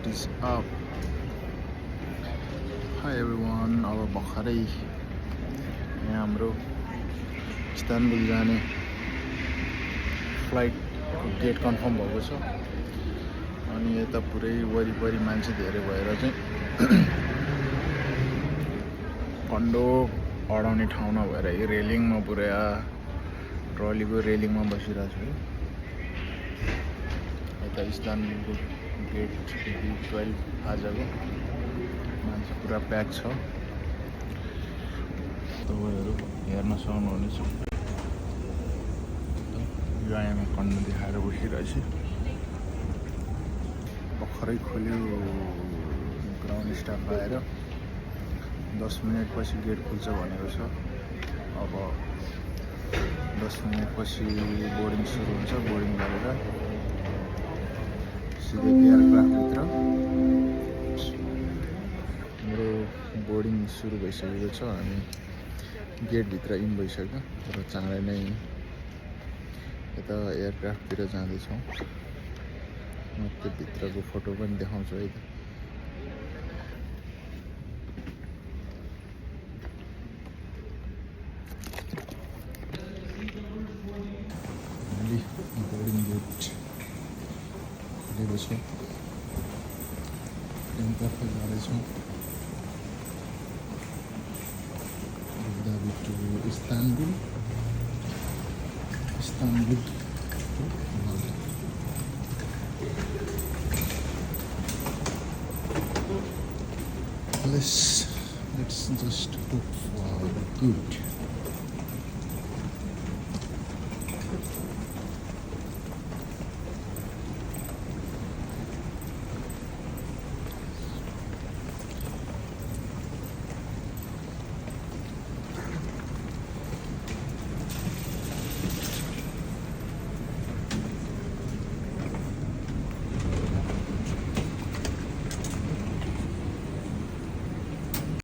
it is up. Hi everyone, अब भर्खरै यहाँ हाम्रो इस्तानबुल जाने फ्लाइटको गेट कन्फर्म भएको छ। अनि यता पुरै वरिपरि मान्छे धेरै भएर चाहिँ कन्डो अडाउने ठाउँ नभएर यो रेलिङमा पुऱ्या ट्रलीको रेलिङमा बसिरहेको छु। यता इस्तानबुलको गेट 12 आजको मान्छे पुरा प्याक छ। तपाईँहरू हेर्न सक्नुहुनेछ। यो आइएमए कन्डो देखाएर बसिरहेछ। भर्खरै खोल्यो, ग्राउन्ड स्टाफ आएर 10 मिनट पछि गेट खुल्छ भनेको छ। अब 10 मिनट पछि बोर्डिङ सुरु हुन्छ। बोर्डिङ गरेर सिधै एयरक्राफ्टभित्र। हाम्रो बोर्डिङ सुरु भइसकेको छ। हामी गेटभित्र इन भइसक्यो र चाँडै नै यता एयरक्राफ्टतिर जाँदैछौँ। म त्यो भित्रको फोटो पनि देखाउँछु है त। बोर्डिङ गेट खुलेको छ। प्लेनतर्फ जाँदैछौँ। Abu Dhabi to Istanbul, Istanbul to Malta. Let's just hope for the good.